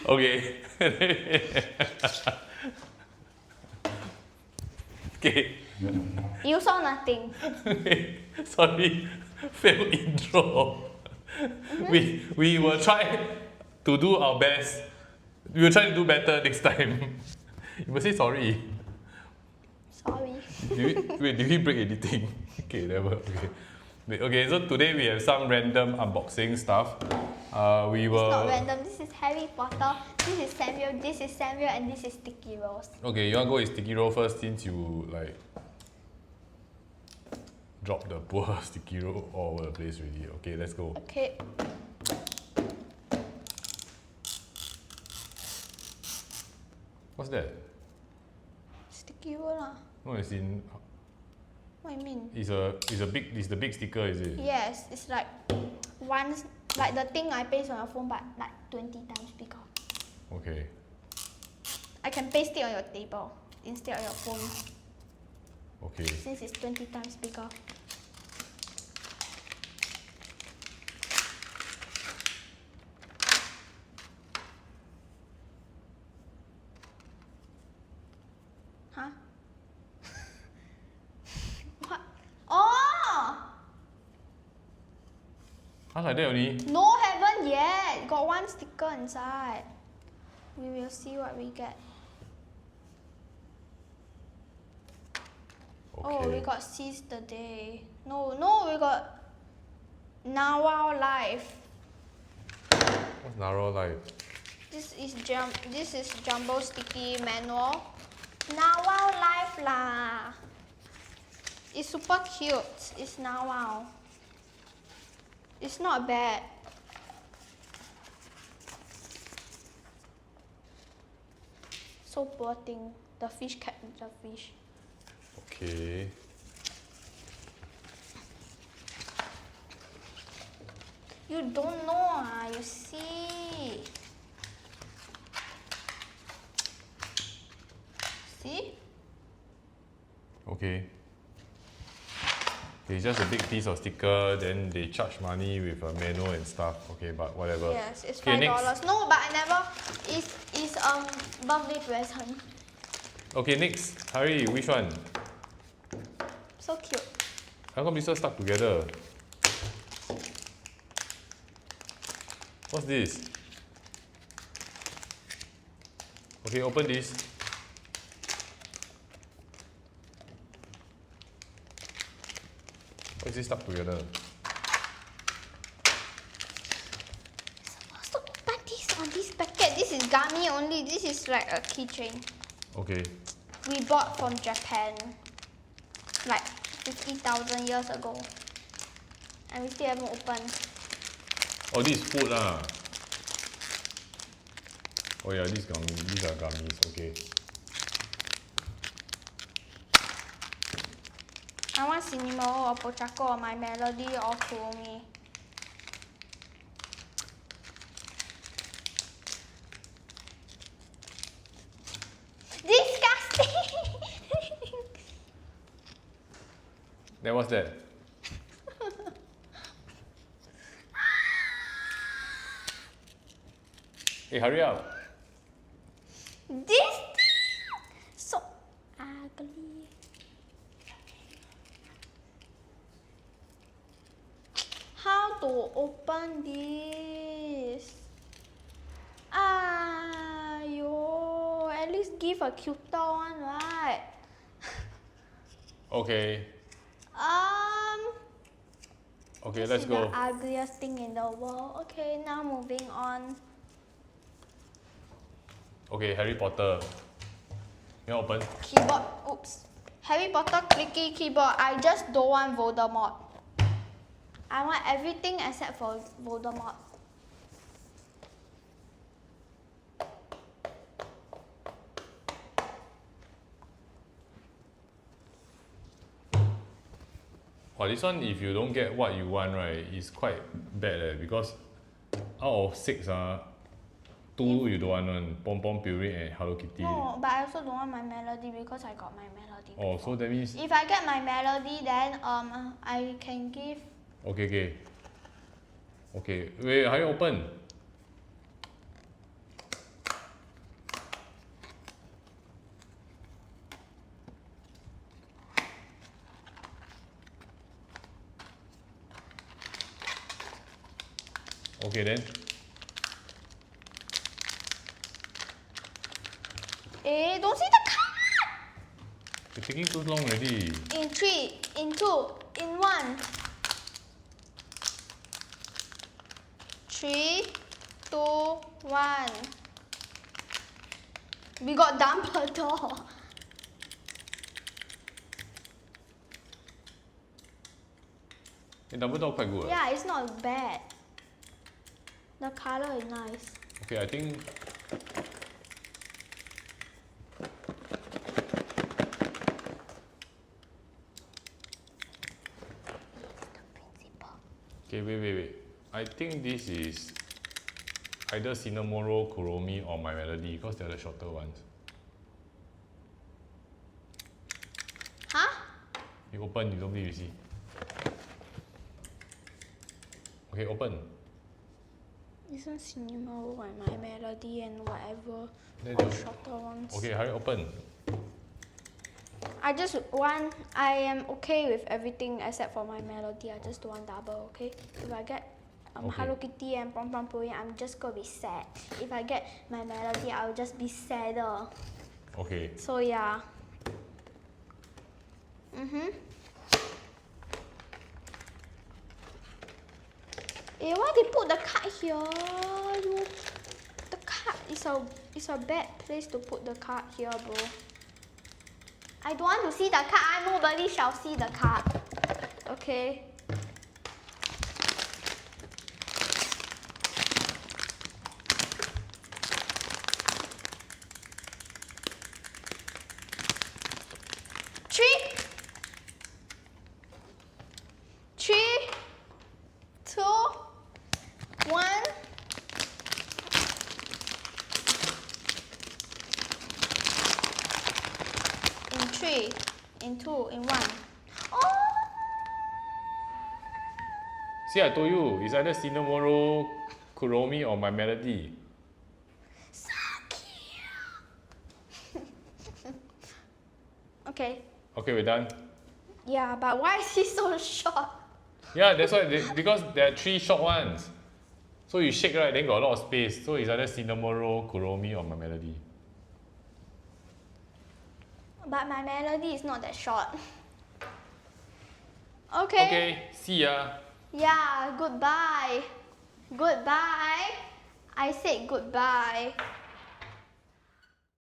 Okay. Okay. You saw nothing. Okay. Sorry. Failed intro. We will try to do our best. We will try to do better next time. You must say sorry. Sorry. Did we break anything? Okay, never. Okay. Okay, so today we have some random unboxing stuff. We will. It's not random. This is Harry Potter. This is Sanrio, and this is Sticky Rose. Okay, you want to go with Sticky Roll first since you like drop the poor Sticky Roll all over the place already. Okay, let's go. Okay. What's that? Sticky Rose lah. No, it's in. What do you mean? It's the big sticker, is it? Yes, it's like once like the thing I paste on your phone, but like 20 times bigger. Okay. I can paste it on your table instead of your phone. Okay. Since it's 20 times bigger. Huh? What? Oh! Huh, like that only? No, haven't yet. Got one sticker inside. We will see what we get. Okay. Oh, we got Seize the Day. No, we got Now Life. What's Naro like? This is Jumbo Sticky Manual. Now Life lah. It's super cute. It's Now. It's not bad. So poor thing. The fish kept the fish. Okay. You don't know you see. See? Okay. It's just a big piece of sticker, then they charge money with a manual and stuff. Okay, but whatever. Yes, it's Okay, $5. next. No, but I never. It's birthday present. Okay, next. Hurry, which one? So cute. How come these are stuck together? What's this? Okay, open this. Why is this stuck together? Supposed to open this on this packet. This is gummy only. This is like a keychain. Okay. We bought from Japan. Like 50,000 years ago. And we still haven't opened. Oh, this is food lah. Oh yeah, these are gummies. Okay. I want Cinema or Pochaco or My Melody or Kuromi. Disgusting! Then what's that? Hey, hurry up. This thing! So ugly. How to open this? Ayo, at least give a cuter one, right? Okay. Okay, This let's is go. the ugliest thing in the world. Okay, now moving on. Okay, Harry Potter. You want open? Keyboard. Oops. Harry Potter clicky keyboard. I just don't want Voldemort. I want everything except for Voldemort. Oh, this one, if you don't get what you want, right, it's quite bad because out of 6, 2 you don't want one. Pom Pom Puree and Hello Kitty. No, but I also don't want My Melody because I got My Melody Oh, before. so that means... If I get My Melody, then I can give... Okay. Okay, wait, how you open? Okay then. Don't see the card! You're taking too long already. In 3, in 2, in 1. 3, 2, 1. We got Dumbledore. The Dumbledore quite good. Yeah, it's not bad. The color is nice. Okay, I think. Okay, wait. I think this is either Cinnamoro, Kuromi, or My Melody because they're the shorter ones. Huh? You open, you don't believe you see. Okay, open. This one's Cinema and My Melody and whatever. Then All just- shorter ones. Okay, hurry open. I am okay with everything except for My Melody. I just don't want double, okay? If I get Okay. Hello Kitty and Pom Pom Pudding, I'm just gonna be sad. If I get My Melody, I'll just be sadder. Okay. So yeah. Why they put the card here? The card is a bad place to put the card here, bro. I don't want to see the card. Nobody shall see the card. Okay. Three, 2, 1. In 3, in 2, in 1. Oh! See, I told you, it's either Cinnamoro, Kuromi, or My Melody. So cute! Okay. Okay, we're done. Yeah, but why is he so short? Yeah, that's why, because there are 3 short ones. So you shake, right, then got a lot of space. So it's either Cinnamoro, Kuromi, or My Melody. But My Melody is not that short. Okay. Okay, see ya. Yeah, goodbye. Goodbye. I said goodbye.